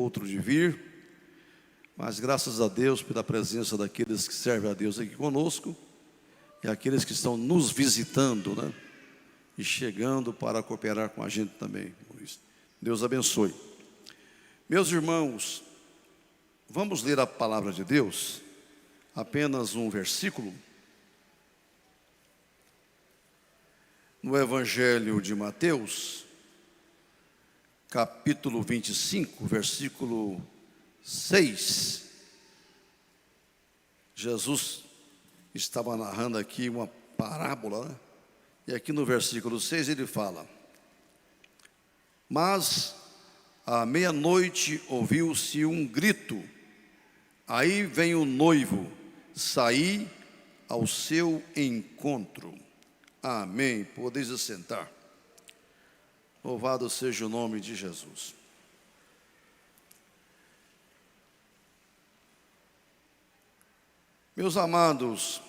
outro de vir, mas graças a Deus pela presença daqueles que servem a Deus aqui conosco e aqueles que estão nos visitando, né? E chegando para cooperar com a gente também. Deus abençoe. Meus irmãos, vamos ler a palavra de Deus, apenas um versículo. No Evangelho de Mateus, capítulo 25, versículo 6. Jesus estava narrando aqui uma parábola, né? E aqui no versículo 6 ele fala: mas à meia-noite ouviu-se um grito, aí vem o noivo, saí ao seu encontro. Amém. Podeis assentar. Louvado seja o nome de Jesus. Meus amados,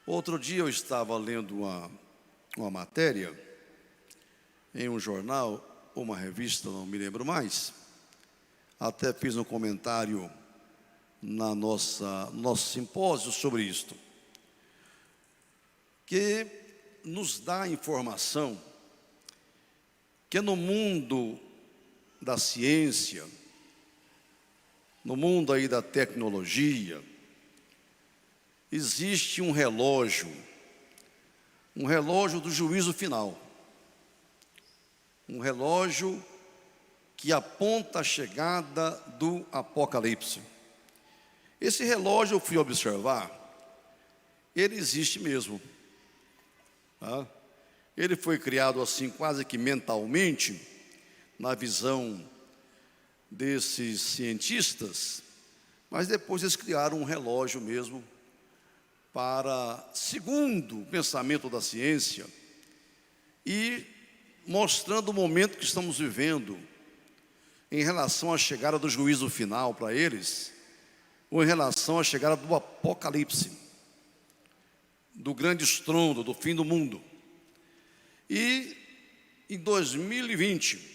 outro dia eu estava lendo uma matéria em um jornal, ou uma revista, não me lembro mais. Até fiz um comentário no nosso simpósio sobre isto, que nos dá informação que no mundo da ciência, no mundo aí da tecnologia, existe um relógio do juízo final, um relógio que aponta a chegada do Apocalipse. Esse relógio, eu fui observar, ele existe mesmo, tá? Ele foi criado assim quase que mentalmente, na visão desses cientistas, mas depois eles criaram um relógio mesmo para, segundo o pensamento da ciência, e mostrando o momento que estamos vivendo em relação à chegada do juízo final para eles, ou em relação à chegada do Apocalipse, do grande estrondo, do fim do mundo. E em 2020,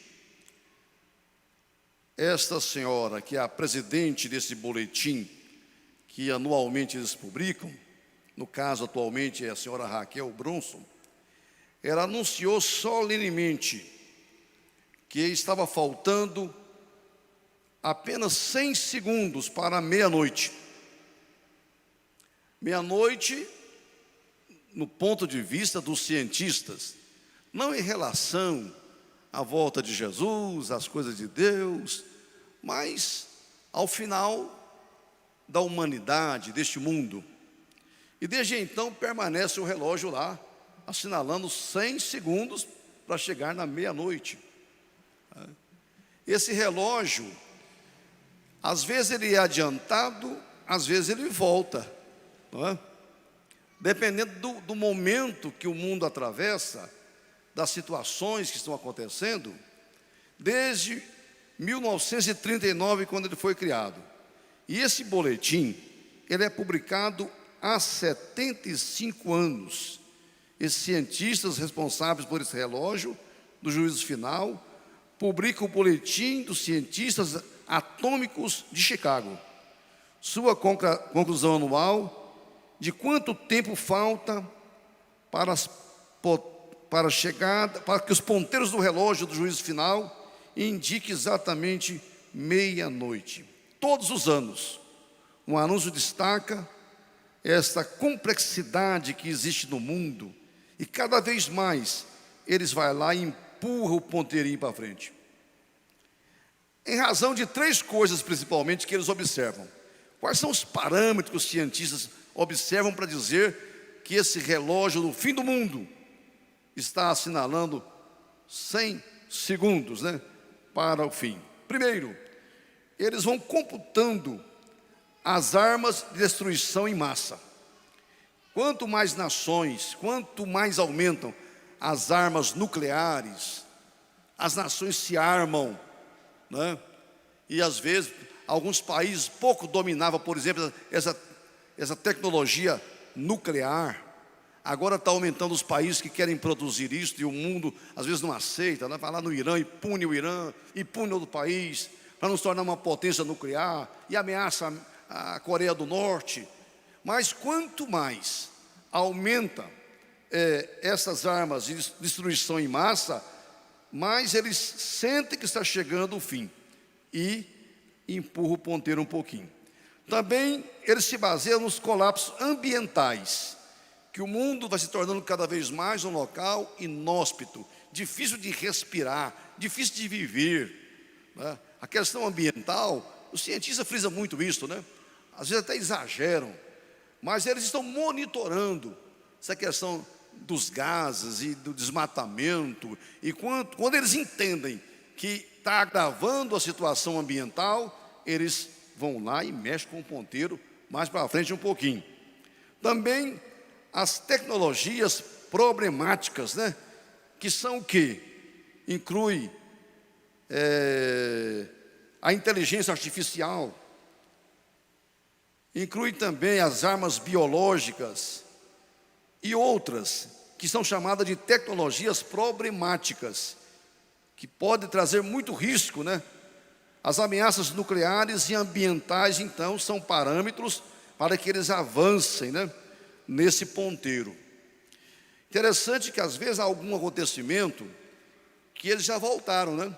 esta senhora, que é a presidente desse boletim, que anualmente eles publicam, no caso atualmente é a senhora Raquel Bronson, ela anunciou solenemente que estava faltando apenas 100 segundos para meia-noite. Meia-noite, no ponto de vista dos cientistas, não em relação à volta de Jesus, às coisas de Deus, mas ao final da humanidade, deste mundo. E desde então permanece o relógio lá, assinalando 100 segundos para chegar na meia-noite. Esse relógio, às vezes ele é adiantado, às vezes ele volta, não é? Dependendo do momento que o mundo atravessa, das situações que estão acontecendo, desde 1939, quando ele foi criado. E esse boletim, ele é publicado há 75 anos. Esses cientistas responsáveis por esse relógio do juízo final publicam o Boletim dos Cientistas Atômicos de Chicago. Sua conclusão anual de quanto tempo falta para que os ponteiros do relógio do juízo final indiquem exatamente meia-noite. Todos os anos, um anúncio destaca esta complexidade que existe no mundo, e cada vez mais eles vão lá e empurram o ponteirinho para frente. Em razão de 3 coisas principalmente que eles observam. Quais são os parâmetros que os cientistas observam para dizer que esse relógio do fim do mundo está assinalando 100 segundos, né, para o fim? Primeiro, eles vão computando as armas de destruição em massa. Quanto mais nações, quanto mais aumentam as armas nucleares, as nações se armam, né? E às vezes alguns países pouco dominavam, por exemplo, essa tecnologia nuclear. Agora está aumentando os países que querem produzir isso, e o mundo às vezes não aceita, né? Vai lá no Irã e pune o Irã, e pune outro país, para não se tornar uma potência nuclear, e ameaça a Coreia do Norte. Mas quanto mais aumenta essas armas de destruição em massa, mais eles sentem que está chegando o fim e empurra o ponteiro um pouquinho. Também eles se baseiam nos colapsos ambientais, que o mundo vai se tornando cada vez mais um local inóspito, difícil de respirar, difícil de viver, né? A questão ambiental, os cientistas frisam muito isso, né? Às vezes até exageram, mas eles estão monitorando essa questão dos gases e do desmatamento, e quando eles entendem que está agravando a situação ambiental, eles vão lá e mexem com o ponteiro mais para frente um pouquinho. Também as tecnologias problemáticas, né? Que são o quê? Inclui a inteligência artificial, inclui também as armas biológicas e outras que são chamadas de tecnologias problemáticas, que podem trazer muito risco, né? As ameaças nucleares e ambientais, então, são parâmetros para que eles avancem, né, nesse ponteiro. Interessante que às vezes há algum acontecimento que eles já voltaram, né?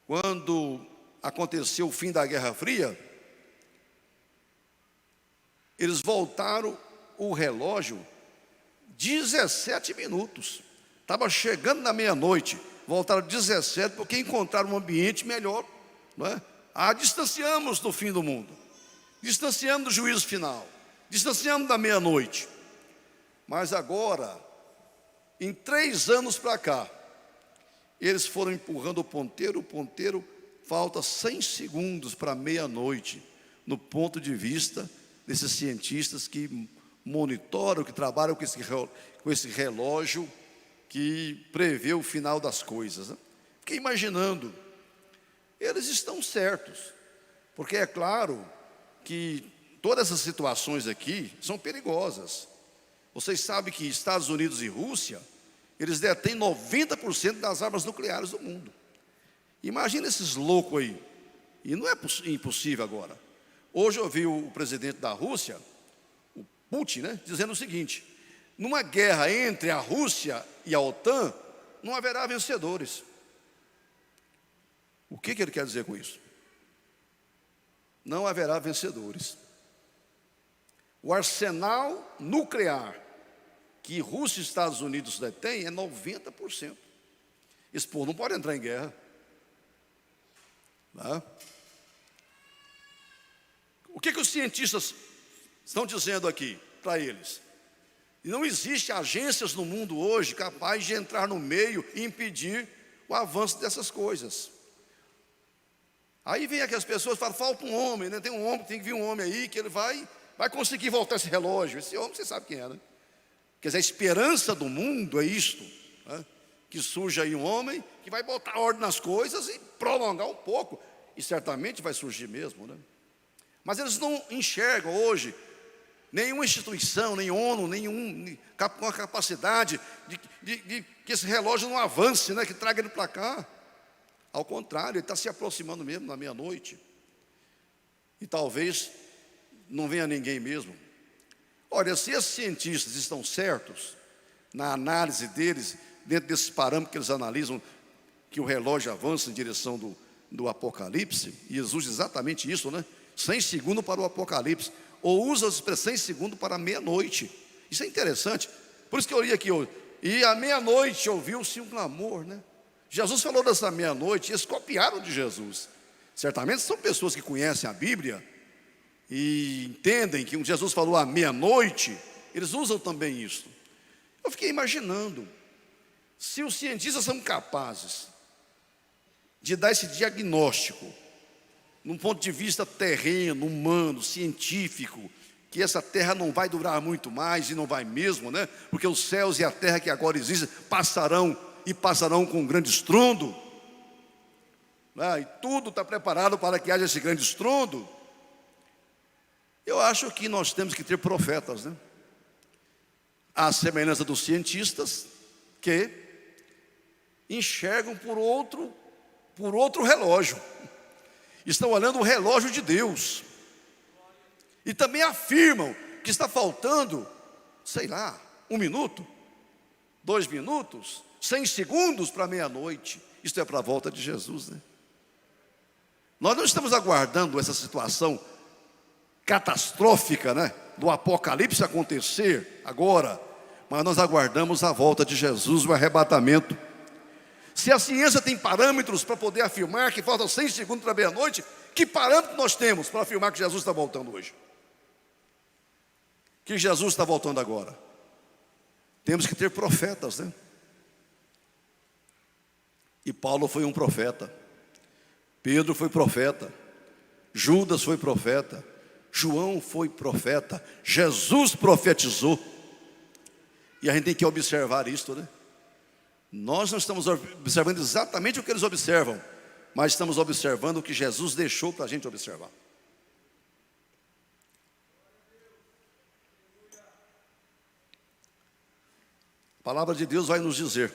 Quando aconteceu o fim da Guerra Fria, eles voltaram o relógio 17 minutos. Estava chegando na meia-noite, voltaram 17 porque encontraram um ambiente melhor, não é? Distanciamos do fim do mundo, distanciamos do juízo final, distanciamos da meia-noite. Mas agora, em 3 anos para cá, eles foram empurrando o ponteiro, falta 100 segundos para meia-noite, no ponto de vista desses cientistas que monitoram, que trabalham com esse relógio que prevê o final das coisas, né? Fiquei imaginando, eles estão certos, porque é claro que todas essas situações aqui são perigosas. Vocês sabem que Estados Unidos e Rússia, eles detêm 90% das armas nucleares do mundo. Imagina esses loucos aí, e não é impossível agora. Hoje eu vi o presidente da Rússia, o Putin, né, dizendo o seguinte: numa guerra entre a Rússia e a OTAN, não haverá vencedores. O que ele quer dizer com isso? Não haverá vencedores. O arsenal nuclear que Rússia e Estados Unidos detêm é 90%. Esse povo não pode entrar em guerra, né? O que os cientistas estão dizendo aqui para eles? Não existe agências no mundo hoje capazes de entrar no meio e impedir o avanço dessas coisas. Aí vem aquelas pessoas e falam: falta um homem, né? Tem que vir um homem aí que ele vai conseguir voltar esse relógio. Esse homem você sabe quem é, né? Quer dizer, a esperança do mundo é isto, né? Que surja aí um homem que vai botar ordem nas coisas e prolongar um pouco, e certamente vai surgir mesmo, né? Mas eles não enxergam hoje nenhuma instituição, nem ONU, com a capacidade de que esse relógio não avance, né? Que traga ele para cá. Ao contrário, ele está se aproximando mesmo na meia-noite, e talvez não venha ninguém mesmo. Olha, se esses cientistas estão certos na análise deles, dentro desses parâmetros que eles analisam, que o relógio avança em direção do Apocalipse, e Jesus diz exatamente isso, né? 100 segundos para o Apocalipse, ou usa a expressão 100 segundos para a meia-noite. Isso é interessante. Por isso que eu li aqui hoje: e à meia-noite ouviu-se um clamor, né? Jesus falou dessa meia-noite, eles copiaram de Jesus. Certamente são pessoas que conhecem a Bíblia e entendem que Jesus falou à meia-noite, eles usam também isso. Eu fiquei imaginando, se os cientistas são capazes de dar esse diagnóstico, num ponto de vista terreno, humano, científico, que essa terra não vai durar muito mais, e não vai mesmo, né? Porque os céus e a terra que agora existem passarão, e passarão com um grande estrondo, né? E tudo está preparado para que haja esse grande estrondo. Eu acho que nós temos que ter profetas, né? À semelhança dos cientistas que enxergam por outro relógio. Estão olhando o relógio de Deus. E também afirmam que está faltando, sei lá, 1 minuto, 2 minutos, 100 segundos para meia-noite. Isto é para a volta de Jesus, né? Nós não estamos aguardando essa situação catastrófica, né, do Apocalipse acontecer agora, mas nós aguardamos a volta de Jesus, o arrebatamento. Se a ciência tem parâmetros para poder afirmar que faltam 100 segundos para meia-noite, que parâmetro nós temos para afirmar que Jesus está voltando hoje? Que Jesus está voltando agora? Temos que ter profetas, né? E Paulo foi um profeta, Pedro foi profeta, Judas foi profeta, João foi profeta, Jesus profetizou. E a gente tem que observar isto, né? Nós não estamos observando exatamente o que eles observam, mas estamos observando o que Jesus deixou para a gente observar. A palavra de Deus vai nos dizer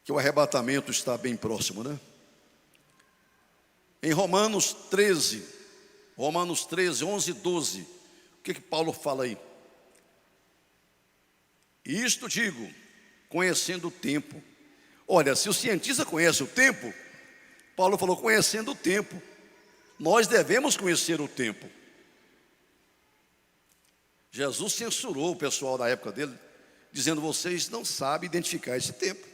que o arrebatamento está bem próximo, né? Em Romanos 13, 11 e 12, o que Paulo fala aí? Isto digo, conhecendo o tempo. Olha, se o cientista conhece o tempo, Paulo falou conhecendo o tempo. Nós devemos conhecer o tempo. Jesus censurou o pessoal da época dele, dizendo: vocês não sabem identificar esse tempo.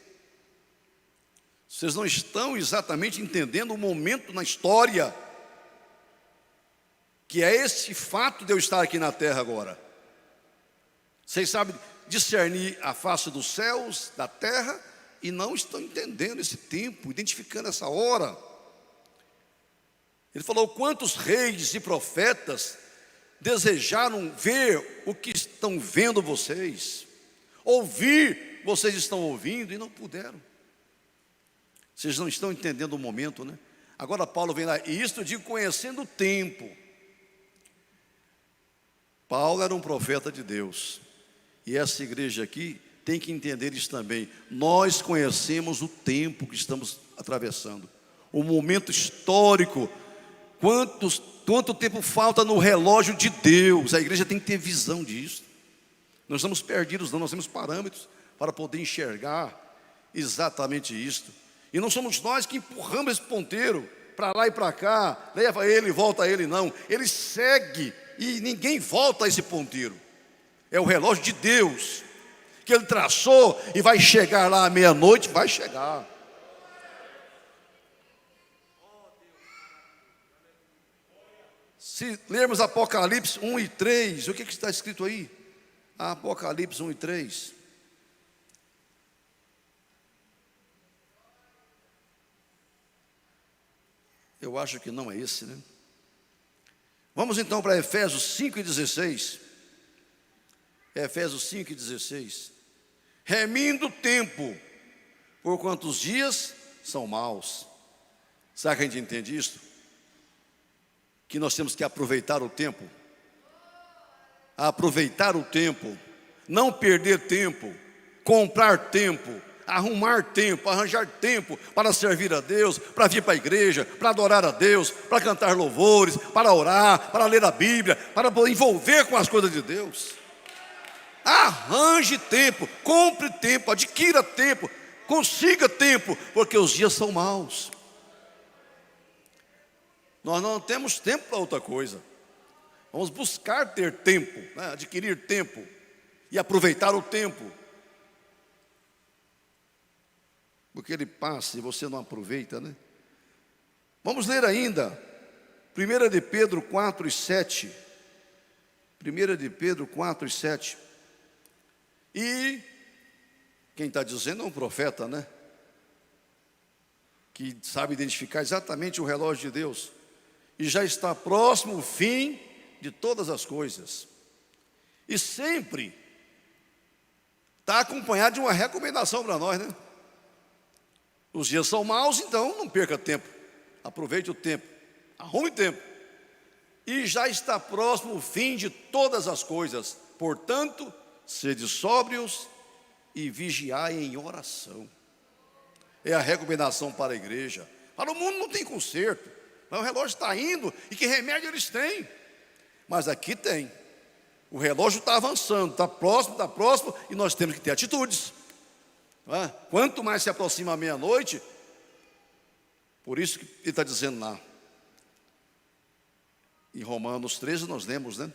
Vocês não estão exatamente entendendo o momento na história, que é esse fato de eu estar aqui na terra agora. Vocês sabem discernir a face dos céus, da terra, e não estão entendendo esse tempo, identificando essa hora. Ele falou: quantos reis e profetas desejaram ver o que estão vendo vocês, ouvir, vocês estão ouvindo, e não puderam. Vocês não estão entendendo o momento, né? Agora Paulo vem lá, e isto eu digo conhecendo o tempo. Paulo era um profeta de Deus, e essa igreja aqui tem que entender isso também. Nós conhecemos o tempo que estamos atravessando, o momento histórico. Quanto tempo falta no relógio de Deus? A igreja tem que ter visão disso. Nós estamos perdidos, não, nós temos parâmetros para poder enxergar exatamente isto. E não somos nós que empurramos esse ponteiro para lá e para cá, leva ele, volta ele, não. Ele segue e ninguém volta a esse ponteiro. É o relógio de Deus, que Ele traçou, e vai chegar lá à meia-noite, vai chegar. Se lermos Apocalipse 1 e 3, o que está escrito aí? Apocalipse 1 e 3. Eu acho que não é esse, né? Vamos então para Efésios 5 e 16. Efésios 5 e 16. Remindo o tempo, por quantos dias são maus. Será que a gente entende isso? Que nós temos que aproveitar o tempo. Aproveitar o tempo, não perder tempo, comprar tempo, arrumar tempo, arranjar tempo para servir a Deus, para vir para a igreja, para adorar a Deus, para cantar louvores, para orar, para ler a Bíblia, para envolver com as coisas de Deus. Arranje tempo, compre tempo, adquira tempo, consiga tempo, porque os dias são maus. Nós não temos tempo para outra coisa. Vamos buscar ter tempo, né? Adquirir tempo e aproveitar o tempo. Porque ele passa e você não aproveita, né? Vamos ler ainda 1 de Pedro 4 e 7. 1 de Pedro 4 e 7. E quem está dizendo é um profeta, né? Que sabe identificar exatamente o relógio de Deus. E já está próximo o fim de todas as coisas. E sempre está acompanhado de uma recomendação para nós, né? Os dias são maus, então não perca tempo. Aproveite o tempo, arrume tempo. e já está próximo o fim de todas as coisas. Portanto, sede sóbrios e vigiai em oração. É a recomendação para a igreja. Para o mundo não tem conserto, mas o relógio está indo, e que remédio eles têm? Mas aqui tem. O relógio está avançando, está próximo, e nós temos que ter atitudes. Não é? Quanto mais se aproxima a meia-noite, por isso que ele está dizendo lá, em Romanos 13 nós lemos, né?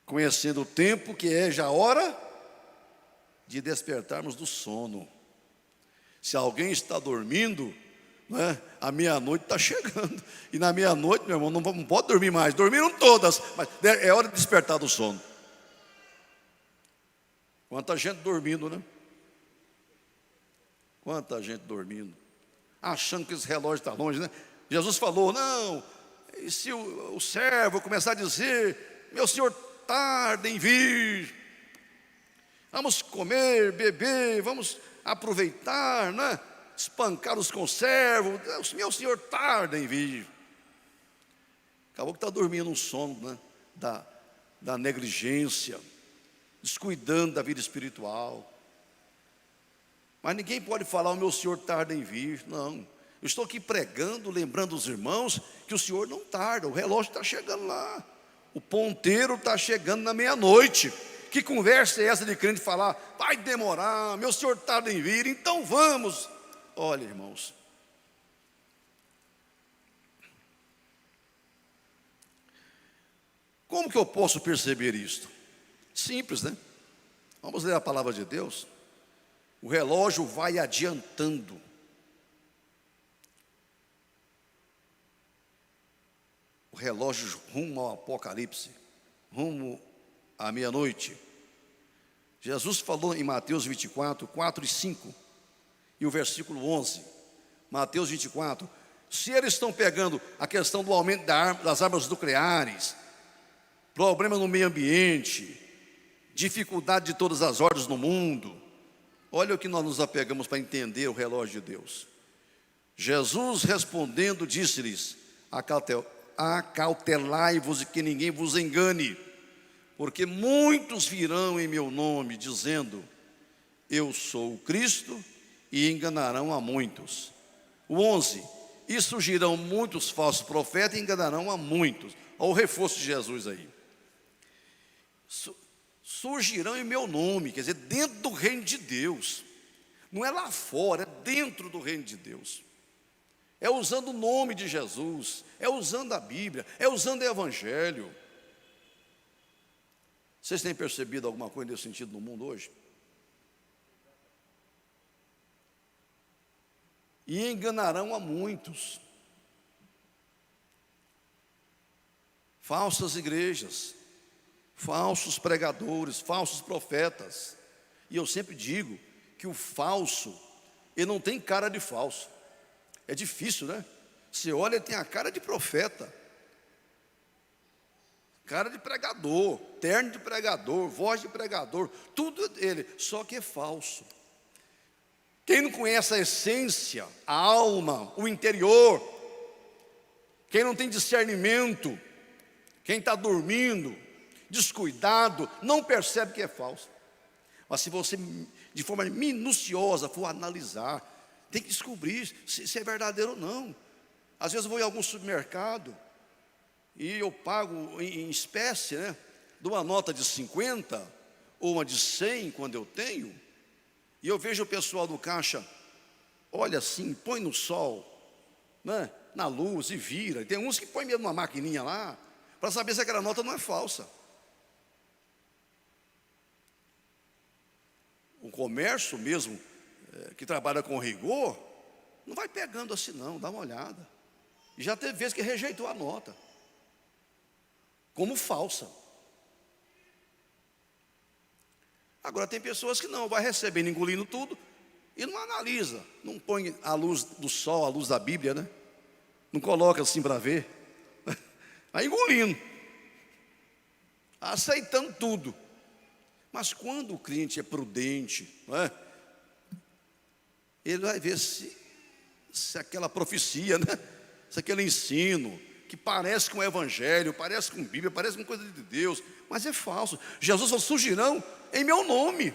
Conhecendo o tempo que é já hora de despertarmos do sono. Se alguém está dormindo, né, a meia-noite está chegando. E na meia-noite, meu irmão, não pode dormir mais. Dormiram todas, mas é hora de despertar do sono. Quanta gente dormindo, né? Quanta gente dormindo, achando que esse relógio está longe, né? Jesus falou, não, e se o servo começar a dizer, meu senhor tarda em vir, vamos comer, beber, vamos aproveitar, né? Espancar os conservos, meu senhor tarda em vir. Acabou que está dormindo um sono, né? da negligência, descuidando da vida espiritual. Mas ninguém pode falar, o meu senhor tarda em vir. Não, eu estou aqui pregando, lembrando os irmãos que o senhor não tarda, o relógio está chegando lá, o ponteiro está chegando na meia-noite. Que conversa é essa de crente falar, vai demorar, meu senhor tarda em vir, então vamos. Olha, irmãos, como que eu posso perceber isto? Simples, né? Vamos ler a palavra de Deus. O relógio vai adiantando. O relógio rumo ao Apocalipse, rumo à meia-noite. Jesus falou em Mateus 24, 4 e 5, e o versículo 11. Mateus 24. Se eles estão pegando a questão do aumento das armas nucleares, problema no meio ambiente, dificuldade de todas as ordens no mundo, olha o que nós nos apegamos para entender o relógio de Deus. Jesus respondendo disse-lhes, acautelai-vos e que ninguém vos engane, porque muitos virão em meu nome dizendo, eu sou o Cristo, e enganarão a muitos. O 11, e surgirão muitos falsos profetas e enganarão a muitos. Olha o reforço de Jesus aí. Surgirão em meu nome, quer dizer, dentro do reino de Deus. Não é lá fora, é dentro do reino de Deus. É usando o nome de Jesus, é usando a Bíblia, é usando o Evangelho. Vocês têm percebido alguma coisa nesse sentido no mundo hoje? E enganarão a muitos. Falsas igrejas, falsos pregadores, falsos profetas. E eu sempre digo que o falso, ele não tem cara de falso. É difícil, né? Você olha, ele tem a cara de profeta, cara de pregador, terno de pregador, voz de pregador, tudo ele, só que é falso. Quem não conhece a essência, a alma, o interior, quem não tem discernimento, quem está dormindo, descuidado, não percebe que é falso. Mas se você, de forma minuciosa, for analisar, tem que descobrir se é verdadeiro ou não. Às vezes eu vou em algum supermercado e eu pago em espécie, né? De uma nota de 50 ou uma de 100 quando eu tenho, e eu vejo o pessoal do caixa, olha assim, põe no sol, né? Na luz e vira. Tem uns que põem mesmo uma maquininha lá, para saber se aquela nota não é falsa. O comércio mesmo, que trabalha com rigor, não vai pegando assim não, dá uma olhada. E já teve vezes que rejeitou a nota, como falsa. Agora tem pessoas que não, vai recebendo, engolindo tudo, e não analisa, não põe a luz do sol, a luz da Bíblia, né? Não coloca assim para ver, vai engolindo, aceitando tudo. Mas quando o cliente é prudente, não é? Ele vai ver se aquela profecia, né? Se aquele ensino, que parece com o Evangelho, parece com Bíblia, parece com coisa de Deus, mas é falso. Jesus falou: surgirão em meu nome.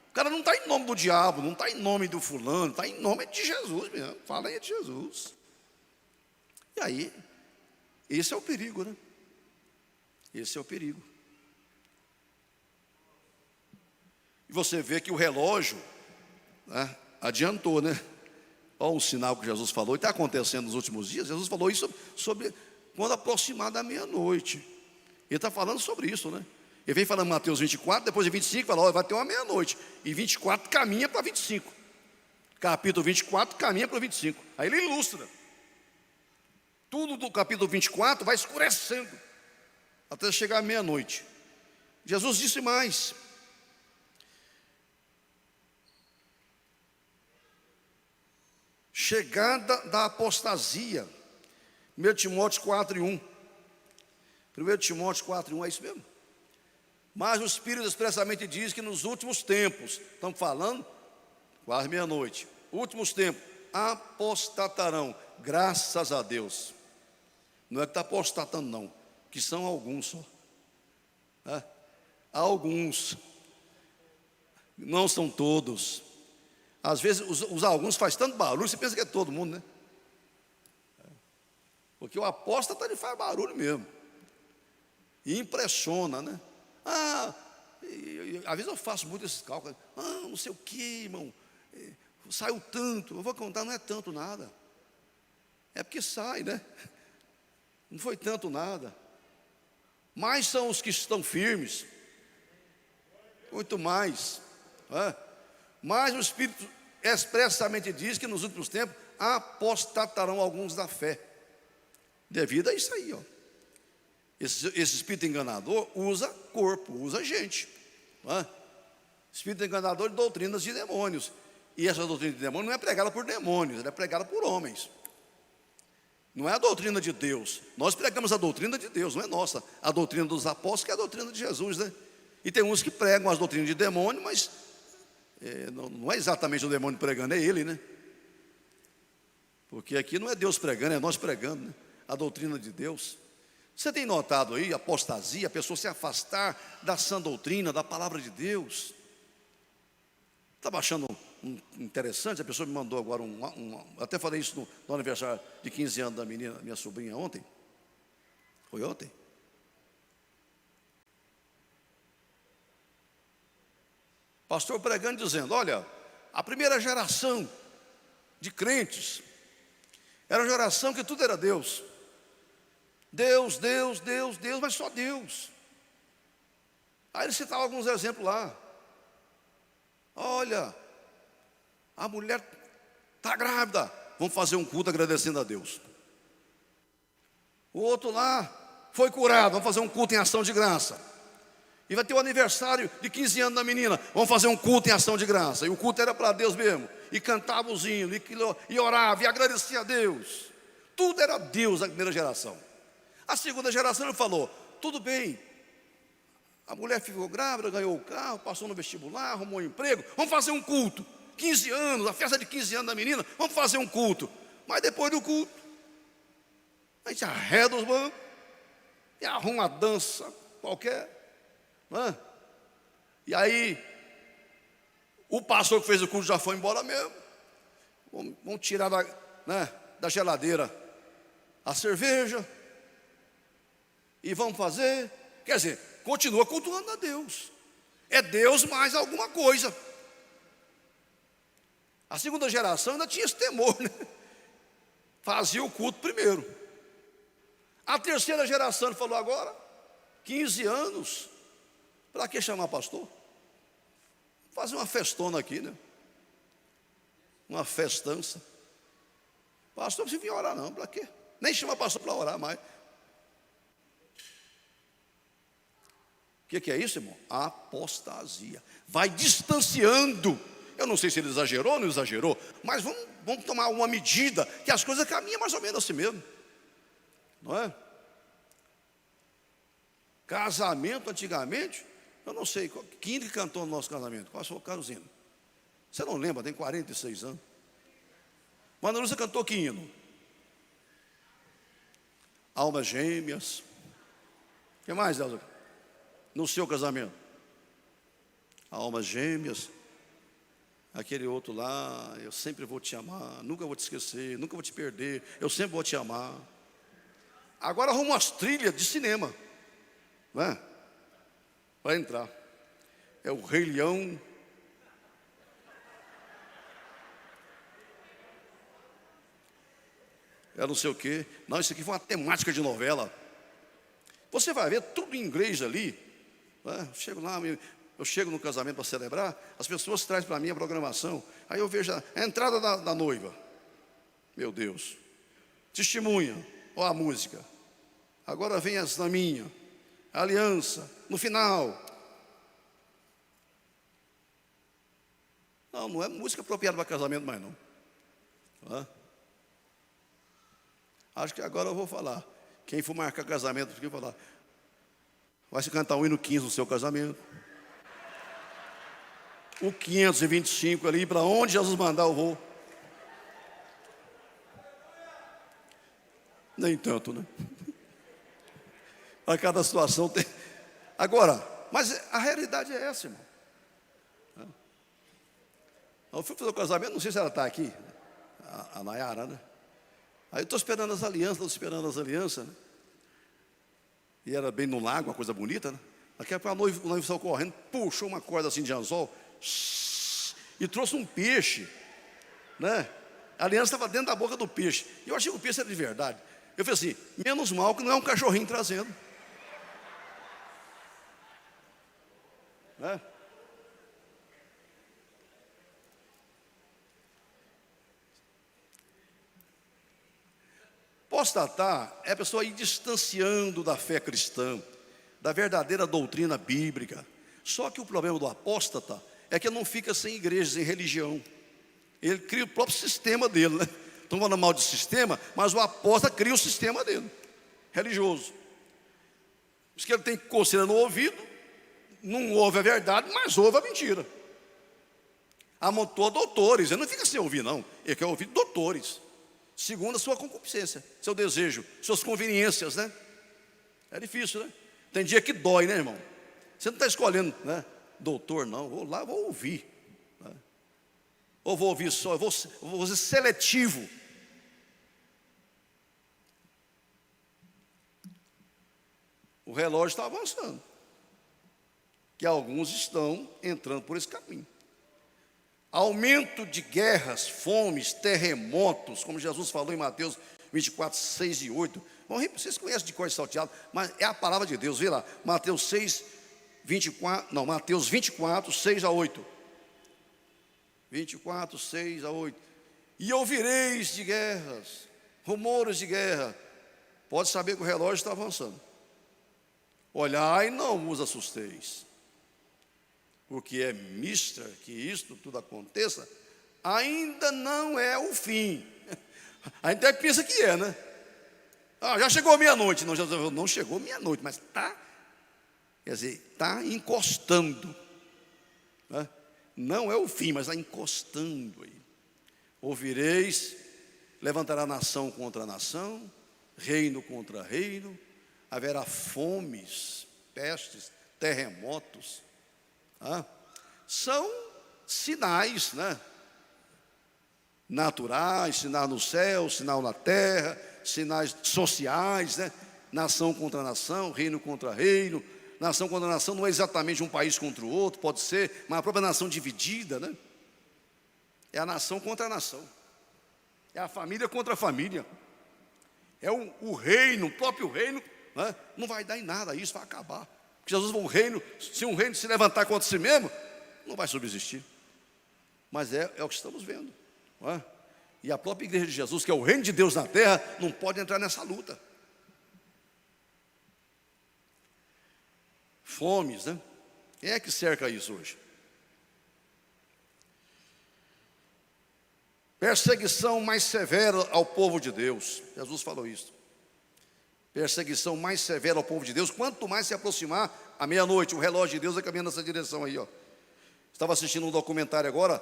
O cara não está em nome do diabo, não está em nome do fulano, está em nome de Jesus mesmo. Fala aí de Jesus. E aí, esse é o perigo, né? Esse é o perigo. E você vê que o relógio, né, adiantou, né? Olha um sinal que Jesus falou, e está acontecendo nos últimos dias. Jesus falou isso sobre quando aproximar da meia-noite. Ele está falando sobre isso, né? Ele vem falando em Mateus 24, depois de 25, fala: olha, vai ter uma meia-noite. E 24 caminha para 25. Capítulo 24 caminha para 25. Aí ele ilustra. Tudo do capítulo 24 vai escurecendo até chegar à meia-noite. Jesus disse mais: chegada da apostasia. 1 Timóteo 4:1. 1 Timóteo 4:1, é isso mesmo? Mas o Espírito expressamente diz que nos últimos tempos, estamos falando, quase meia-noite, últimos tempos, apostatarão, graças a Deus. Não é que está apostatando não, que são alguns só. Alguns, não são todos. Às vezes os alguns faz tanto barulho, você pensa que é todo mundo, né? Porque o apóstata ele faz barulho mesmo. E impressiona, né? Às vezes eu faço muito esses cálculos. Não sei o que, irmão. Saiu tanto. Eu vou contar, não é tanto nada. É porque sai, né? Não foi tanto nada. Mais são os que estão firmes. Muito mais. Mas o Espírito expressamente diz que nos últimos tempos apostatarão alguns da fé. Devido a isso aí, ó. Esse espírito enganador usa corpo, usa gente. Espírito enganador de doutrinas de demônios. E essa doutrina de demônios não é pregada por demônios, ela é pregada por homens. Não é a doutrina de Deus. Nós pregamos a doutrina de Deus, não é nossa. A doutrina dos apóstolos, que é a doutrina de Jesus, né? E tem uns que pregam as doutrinas de demônio, mas não é exatamente o demônio pregando, é ele, né? Porque aqui não é Deus pregando, é nós pregando, né? A doutrina de Deus. Você tem notado aí apostasia, a pessoa se afastar da sã doutrina, da palavra de Deus? Estava achando interessante, a pessoa me mandou agora até falei isso no aniversário de 15 anos da menina, minha sobrinha ontem. Foi ontem? Pastor pregando dizendo: olha, a primeira geração de crentes era uma geração que tudo era Deus. Deus, Deus, Deus, Deus, mas só Deus. Aí ele citava alguns exemplos lá. Olha, a mulher está grávida, vamos fazer um culto agradecendo a Deus. O outro lá foi curado, vamos fazer um culto em ação de graça. E vai ter o aniversário de 15 anos da menina, vamos fazer um culto em ação de graça. E o culto era para Deus mesmo. E cantava os hinos, e orava, e agradecia a Deus. Tudo era Deus na primeira geração. A segunda geração ele falou: tudo bem, a mulher ficou grávida, ganhou o carro, passou no vestibular, arrumou um emprego, vamos fazer um culto. 15 anos, a festa de 15 anos da menina, vamos fazer um culto. Mas depois do culto, a gente arreda os bancos e arruma uma dança qualquer. E aí, o pastor que fez o culto já foi embora mesmo. Vamos tirar da geladeira a cerveja e vamos fazer. Quer dizer, continua cultuando a Deus. É Deus mais alguma coisa. A segunda geração ainda tinha esse temor, né? Fazia o culto primeiro. A terceira geração falou: agora, 15 anos, para que chamar pastor? Fazer uma festona aqui, né? Uma festança. Pastor não precisa vir orar não, para quê? Nem chama pastor para orar mais. O que é isso, irmão? Apostasia. Vai distanciando. Eu não sei se ele exagerou ou não exagerou, mas vamos tomar uma medida que as coisas caminham mais ou menos assim mesmo. Não é? Casamento antigamente, eu não sei, quem que cantou no nosso casamento? Qual foi o Carolzinho? Você não lembra, tem 46 anos. Mano Lúcia cantou que hino? almas gêmeas. O que mais, Deus? No seu casamento? Almas gêmeas. Aquele outro lá, eu sempre vou te amar, nunca vou te esquecer, nunca vou te perder, eu sempre vou te amar. Agora arruma umas trilhas de cinema, não é? Vai entrar. É o Rei Leão. É não sei o quê. Não, isso aqui foi uma temática de novela. Você vai ver tudo em inglês ali. Né? Eu chego no casamento para celebrar, as pessoas trazem para mim a programação. Aí eu vejo a entrada da noiva. Meu Deus. Testemunha, ó a música. Agora vem as daminhas, a aliança, no final. Não é música apropriada para casamento mais não. Acho que agora eu vou falar. Quem for marcar casamento, eu vou falar. Vai se cantar o hino 15 no seu casamento. O 525 ali, para onde Jesus mandar eu vou. Nem tanto, né? Para cada situação tem. Agora, mas a realidade é essa, irmão. Eu fui fazer o casamento, não sei se ela está aqui, a Nayara, né? Aí eu estou esperando as alianças, né? E era bem no lago, uma coisa bonita, né? Daqui a pouco o noivo saiu correndo, puxou uma corda assim de anzol e trouxe um peixe, né? A aliança estava dentro da boca do peixe. E eu achei que o peixe era de verdade. Eu falei assim, menos mal que não é um cachorrinho trazendo, né? Apostatar é a pessoa ir distanciando da fé cristã, da verdadeira doutrina bíblica. Só que o problema do apóstata é que ele não fica sem igreja, sem religião. Ele cria o próprio sistema dele, né? Estão falando mal de sistema, mas o apóstata cria o sistema dele, religioso. Diz que ele tem coceira no ouvido, não ouve a verdade, mas ouve a mentira. Amontoa doutores, ele não fica sem ouvir não, ele quer ouvir doutores, segundo a sua concupiscência, seu desejo, suas conveniências, né? É difícil, né? Tem dia que dói, né, irmão? Você não está escolhendo, né? Doutor, não, vou lá, vou ouvir, né? Ou vou ouvir só, eu vou ser seletivo. O relógio está avançando, que alguns estão entrando por esse caminho. Aumento de guerras, fomes, terremotos, como Jesus falou em Mateus 24, 6 e 8. Bom, vocês conhecem de cor salteado, mas é a palavra de Deus, vê lá, Mateus 6, 24, não, Mateus 24, 6 a 8. 24, 6 a 8. E ouvireis de guerras, rumores de guerra. Pode saber que o relógio está avançando. Olhai, não vos assusteis, porque é mistra que isto tudo aconteça, ainda não é o fim. A gente até pensa que é, né? Já chegou meia-noite. Não, Jesus não chegou meia-noite, mas está, quer dizer, está encostando, né? Não é o fim, mas está encostando aí. Ouvireis, levantará nação contra nação, reino contra reino, haverá fomes, pestes, terremotos. São sinais, né? Naturais, sinal no céu, sinal na terra, sinais sociais, né? Nação contra nação, reino contra reino. Nação contra nação não é exatamente um país contra o outro, pode ser, mas a própria nação dividida, né? É a nação contra a nação, é a família contra a família, é o reino, o próprio reino, né? Não vai dar em nada, isso vai acabar. Porque Jesus, se um reino se levantar contra si mesmo, não vai subsistir. Mas é o que estamos vendo, não é? E a própria igreja de Jesus, que é o reino de Deus na terra, não pode entrar nessa luta. Fomes, né? Quem é que cerca isso hoje? Perseguição mais severa ao povo de Deus. Jesus falou isso. Perseguição mais severa ao povo de Deus. Quanto mais se aproximar à meia-noite, o relógio de Deus vai caminhando nessa direção aí, ó. Estava assistindo um documentário agora,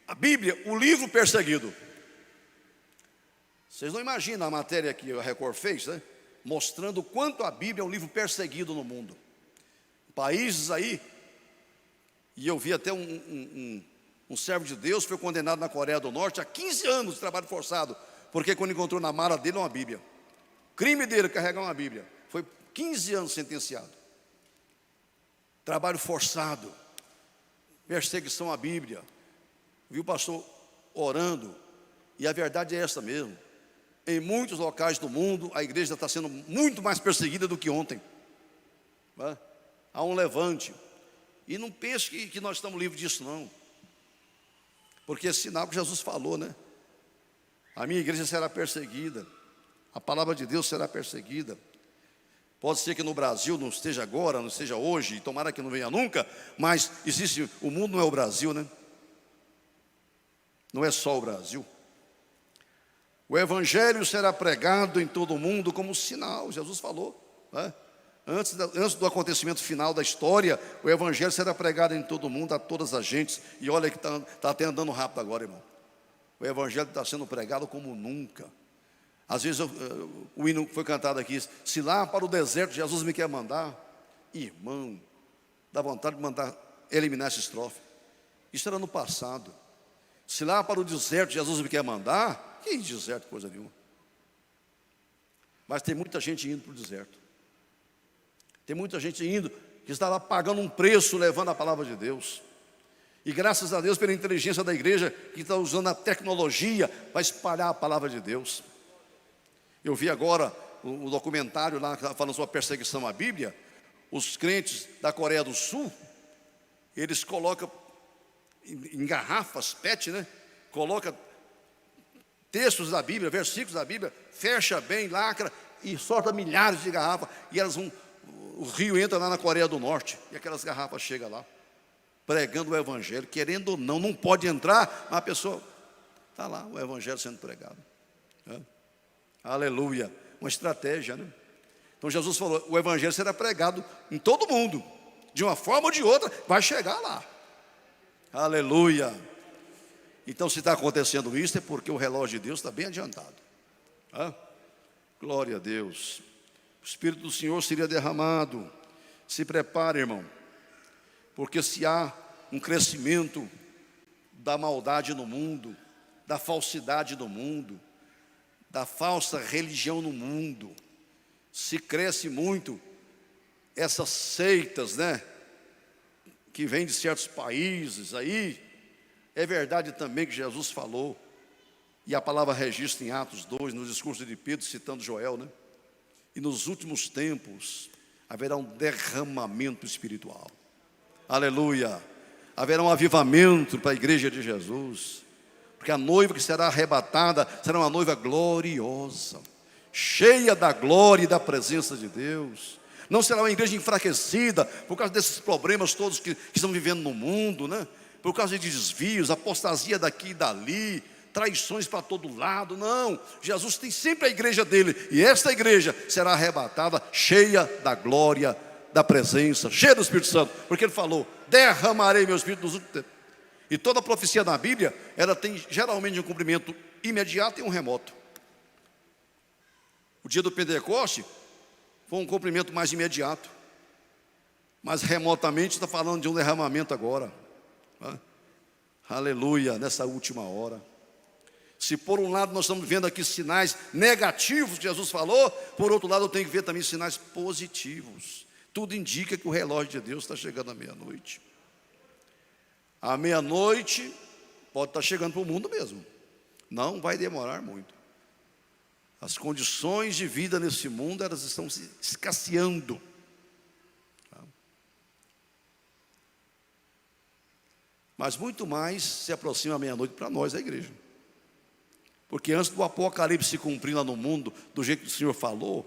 a Bíblia, o livro perseguido. Vocês não imaginam a matéria que a Record fez, né? Mostrando o quanto a Bíblia é um livro perseguido no mundo. Países aí, e eu vi até um servo de Deus foi condenado na Coreia do Norte a 15 anos de trabalho forçado, porque quando encontrou na mala dele uma Bíblia. O crime dele é carregar uma Bíblia. Foi 15 anos sentenciado. Trabalho forçado, perseguição à Bíblia. Vi o pastor orando, e a verdade é essa mesmo. Em muitos locais do mundo, a igreja está sendo muito mais perseguida do que ontem. Há um levante. E não pense que nós estamos livres disso, não. Porque é sinal que Jesus falou, né? A minha igreja será perseguida. A palavra de Deus será perseguida. Pode ser que no Brasil não esteja agora, não esteja hoje, e tomara que não venha nunca, mas existe, o mundo não é o Brasil, né? Não é só o Brasil. O evangelho será pregado em todo o mundo como sinal, Jesus falou, né? Antes do acontecimento final da história, o evangelho será pregado em todo o mundo, a todas as gentes. E olha que está até andando rápido agora, irmão. O evangelho está sendo pregado como nunca. Às vezes o hino foi cantado aqui: se lá para o deserto Jesus me quer mandar, irmão, dá vontade de mandar eliminar essa estrofe. Isso era no passado. Se lá para o deserto Jesus me quer mandar, que deserto, coisa nenhuma. Mas tem muita gente indo para o deserto. Tem muita gente indo, que está lá pagando um preço, levando a palavra de Deus. E graças a Deus pela inteligência da igreja, que está usando a tecnologia para espalhar a palavra de Deus. Eu vi agora o documentário lá falando sobre a perseguição à Bíblia. Os crentes da Coreia do Sul, eles colocam em garrafas PET, né? Coloca textos da Bíblia, versículos da Bíblia, fecha bem, lacra e solta milhares de garrafas. E elas o rio entra lá na Coreia do Norte e aquelas garrafas chegam lá, pregando o evangelho, querendo ou não, não pode entrar, mas a pessoa está lá, o evangelho sendo pregado, né? Aleluia, uma estratégia, né? Então Jesus falou, o evangelho será pregado em todo mundo, de uma forma ou de outra, vai chegar lá. Aleluia. Então se está acontecendo isso, é porque o relógio de Deus está bem adiantado. Glória a Deus. O Espírito do Senhor seria derramado. Se prepare, irmão, porque se há um crescimento da maldade no mundo, da falsidade no mundo, da falsa religião no mundo, se cresce muito essas seitas, né, que vêm de certos países aí. É verdade também que Jesus falou, e a palavra registra em Atos 2, no discurso de Pedro, citando Joel, né? E nos últimos tempos haverá um derramamento espiritual. Aleluia. Haverá um avivamento para a igreja de Jesus, porque a noiva que será arrebatada será uma noiva gloriosa, cheia da glória e da presença de Deus. Não será uma igreja enfraquecida por causa desses problemas todos que estão vivendo no mundo, né? Por causa de desvios, apostasia daqui e dali, traições para todo lado. Não, Jesus tem sempre a igreja dele, e esta igreja será arrebatada, cheia da glória, da presença, cheia do Espírito Santo, porque ele falou, derramarei meu Espírito nos últimos tempos. E toda a profecia da Bíblia, ela tem geralmente um cumprimento imediato e um remoto. O dia do Pentecoste foi um cumprimento mais imediato, mas remotamente está falando de um derramamento agora. Aleluia, nessa última hora. Se por um lado nós estamos vendo aqui sinais negativos que Jesus falou, por outro lado eu tenho que ver também sinais positivos. Tudo indica que o relógio de Deus está chegando à meia-noite. À meia-noite pode estar chegando para o mundo mesmo. Não vai demorar muito. As condições de vida nesse mundo, elas estão se escasseando. Mas muito mais se aproxima a meia-noite para nós, a igreja. Porque antes do Apocalipse se cumprir lá no mundo, do jeito que o Senhor falou,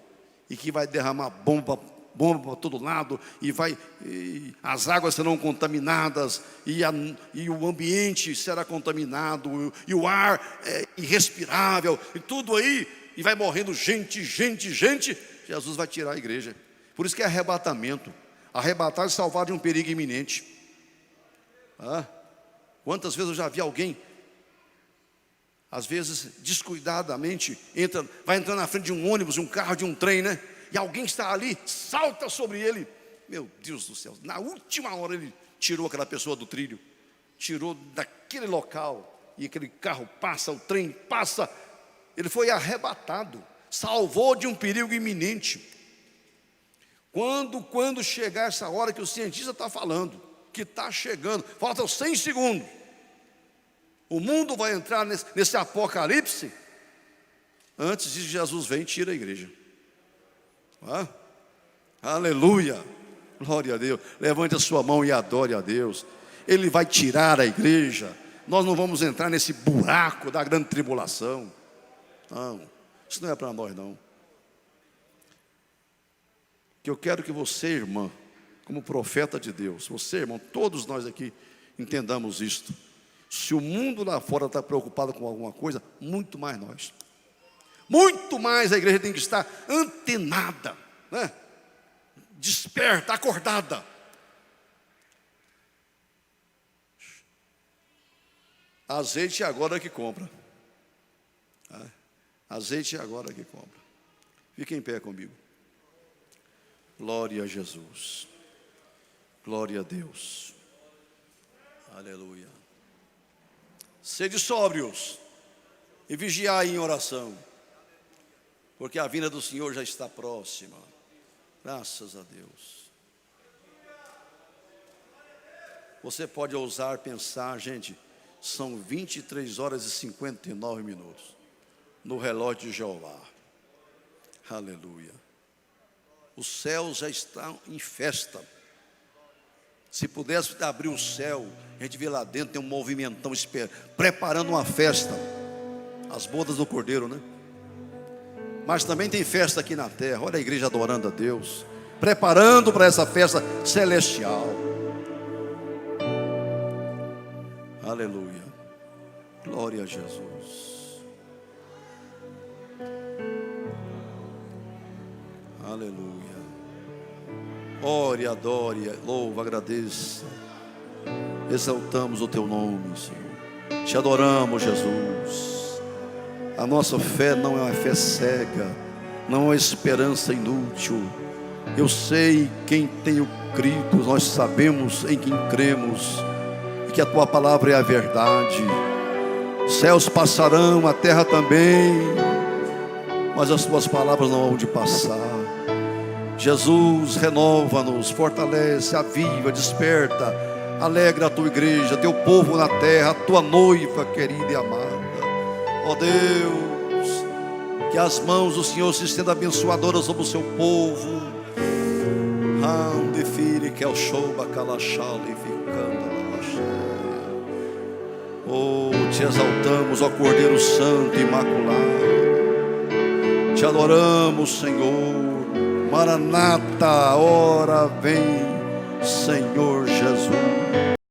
e que vai derramar bomba para todo lado, e as águas serão contaminadas, e o ambiente será contaminado, e o ar é irrespirável, e tudo aí, e vai morrendo gente, Jesus vai tirar a igreja. Por isso que é arrebatamento. Arrebatar e salvar de um perigo iminente. Quantas vezes eu já vi alguém às vezes, descuidadamente, vai entrar na frente de um ônibus, de um carro, de um trem, né? E alguém está ali, salta sobre ele. Meu Deus do céu, na última hora ele tirou aquela pessoa do trilho, tirou daquele local, e aquele carro passa, o trem passa, ele foi arrebatado, salvou de um perigo iminente. Quando chegar essa hora que o cientista está falando, que está chegando, faltam 100 segundos, o mundo vai entrar nesse apocalipse. Antes de Jesus vem e tira a igreja. Aleluia, glória a Deus. Levante a sua mão e adore a Deus. Ele vai tirar a igreja. Nós não vamos entrar nesse buraco da grande tribulação. Não, isso não é para nós não. Que eu quero que você, irmã, como profeta de Deus, você, irmão, todos nós aqui entendamos isto. Se o mundo lá fora está preocupado com alguma coisa, muito mais nós. Muito mais a igreja tem que estar antenada, né? Desperta, acordada. Azeite é agora que compra. Azeite é agora que compra. Fique em pé comigo. Glória a Jesus. Glória a Deus. Aleluia. Sede sóbrios e vigiai em oração, porque a vinda do Senhor já está próxima. Graças a Deus. Você pode ousar pensar, gente, são 23 horas e 59 minutos no relógio de Jeová. Aleluia. Os céus já estão em festa. Se pudesse abrir o céu, a gente vê lá dentro, tem um movimentão preparando uma festa. As bodas do Cordeiro, né? Mas também tem festa aqui na terra. Olha a igreja adorando a Deus, preparando para essa festa celestial. Aleluia. Glória a Jesus. Aleluia. Ore, adore, louva, agradeça. Exaltamos o teu nome, Senhor. Te adoramos, Jesus. A nossa fé não é uma fé cega, não é uma esperança inútil. Eu sei quem tenho crido, nós sabemos em quem cremos, e que a tua palavra é a verdade. Os céus passarão, a terra também, mas as tuas palavras não hão de passar. Jesus, renova-nos, fortalece, aviva, desperta, alegra a tua igreja, teu povo na terra, a tua noiva querida e amada. Ó Deus, que as mãos do Senhor se estendam abençoadoras sobre o seu povo. Oh, te exaltamos, ó Cordeiro Santo e Imaculado. Te adoramos, Senhor. Maranata, ora vem, Senhor Jesus.